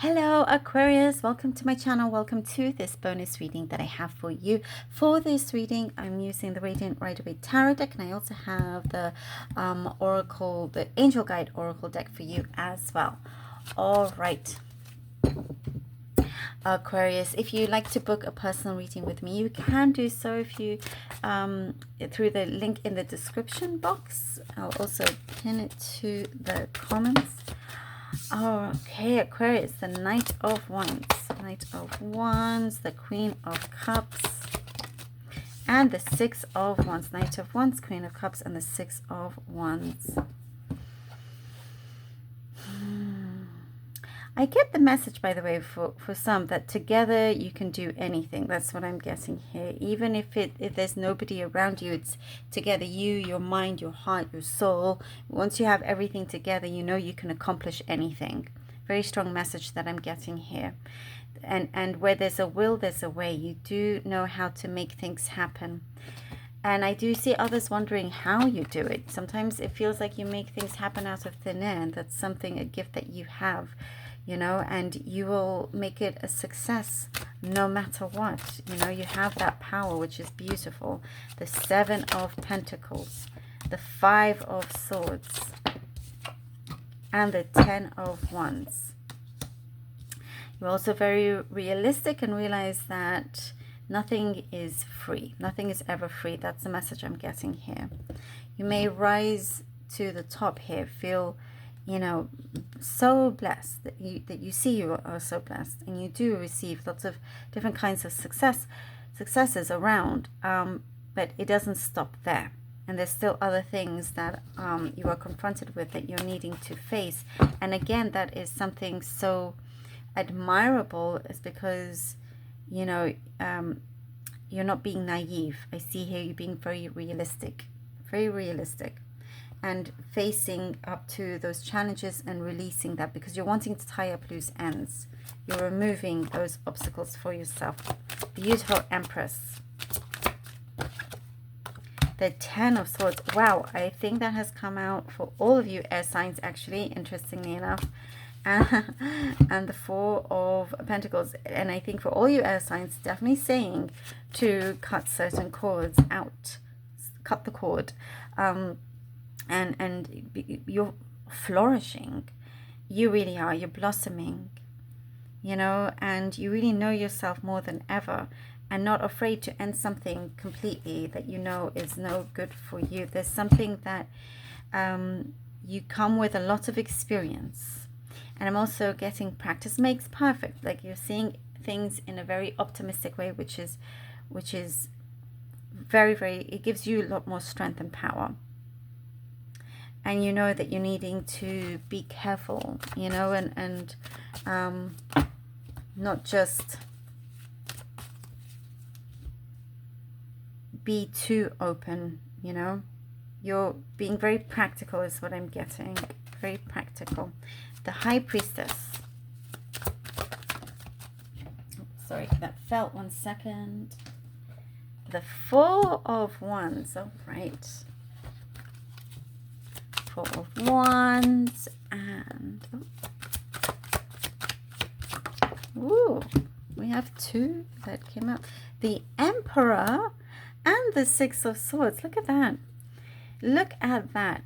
Hello Aquarius, welcome to my channel. Welcome to this bonus reading that I have for you. For this reading, I'm using the Radiant Rider-Waite Tarot deck, and I also have the Oracle, the Angel Guide Oracle deck for you as well. All right, Aquarius, if you'd like to book a personal reading with me, you can do so if you through the link in the description box. I'll also pin it to the comments. Okay, Aquarius, the Knight of Wands. Knight of Wands, the Queen of Cups, and the Six of Wands. Knight of Wands, Queen of Cups, and the Six of Wands. I get the message, by the way, for some, that together you can do anything. That's what I'm guessing here. Even if there's nobody around you, it's together, you, your mind, your heart, your soul. Once you have everything together, you know you can accomplish anything. Very strong message that I'm getting here. And where there's a will, there's a way. You do know how to make things happen. And I do see others wondering how you do it. Sometimes it feels like you make things happen out of thin air, and that's something, a gift that you have. You know, and you will make it a success no matter what. You know, you have that power, which is beautiful. The Seven of Pentacles, the Five of Swords, and the Ten of Wands. You're also very realistic and realize that nothing is free. Nothing is ever free. That's the message I'm getting here. You may rise to the top here, feel, you know, so blessed that you see you are so blessed, and you do receive lots of different kinds of successes around, but it doesn't stop there, and there's still other things that you are confronted with that you're needing to face. And again, that is something so admirable, is because, you know, you're not being naive. I see here you being very realistic, and facing up to those challenges and releasing that, because you're wanting to tie up loose ends. You're removing those obstacles for yourself. Beautiful Empress. The Ten of Swords. Wow, I think that has come out for all of you air signs, actually, interestingly enough. And the Four of Pentacles. And I think for all you air signs, definitely saying to cut certain cords out. Cut the cord. And you're flourishing. You really are. You're blossoming, you know, and you really know yourself more than ever, and not afraid to end something completely that you know is no good for you. There's something that you come with a lot of experience, and I'm also getting practice makes perfect. Like, you're seeing things in a very optimistic way, which is very, very, it gives you a lot more strength and power. And you know that you're needing to be careful, you know, and not just be too open, you know. You're being very practical is what I'm getting. Very practical. The High Priestess. Sorry, that fell. 1 second. The Four of Wands. All right. Four of Wands, and ooh, we have two that came out. The Emperor and the Six of Swords. Look at that. Look at that.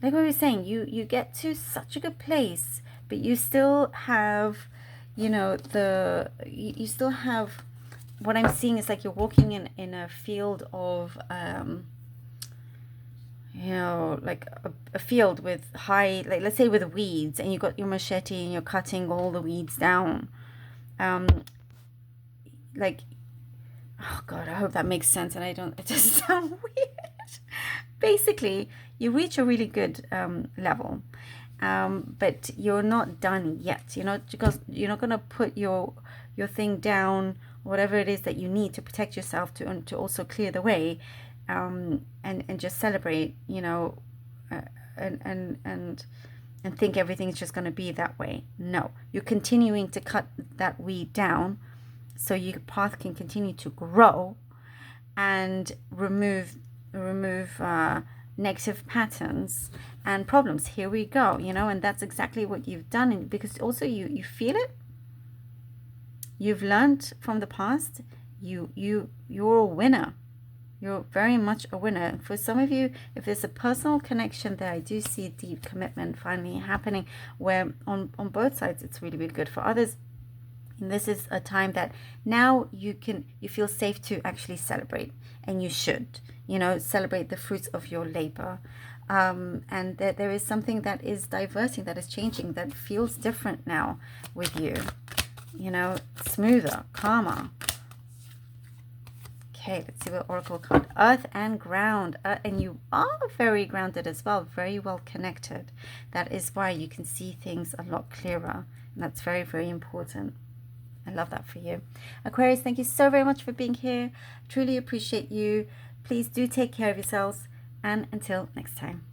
Like what we were saying, you get to such a good place, but you still have, you know, you still have, what I'm seeing is like you're walking in a field of you know, like a field with high, like, let's say with weeds, and you got your machete and you're cutting all the weeds down. Like, oh God, I hope that makes sense, and it doesn't sound weird. Basically, you reach a really good level, but you're not done yet. You're not gonna put your thing down, whatever it is that you need to protect yourself, to also clear the way. And just celebrate, you know, and think everything's just going to be that way. No, you're continuing to cut that weed down so your path can continue to grow and remove negative patterns and problems. Here we go, you know, and that's exactly what you've done. And because also you feel it, You've learned from the past. You're a winner. You're very much a winner. For some of you, if there's a personal connection there, I do see a deep commitment finally happening where on both sides it's really, really good. For others, and this is a time that now you feel safe to actually celebrate, and you should, celebrate the fruits of your labor. And that there is something that is diverting, that is changing, that feels different now with you, smoother, calmer. Okay, let's see what oracle card. Earth and ground. And you are very grounded as well, very well connected. That is why you can see things a lot clearer, and that's very, very important. I love that for you. Aquarius, thank you so very much for being here. Truly appreciate you. Please do take care of yourselves, and until next time.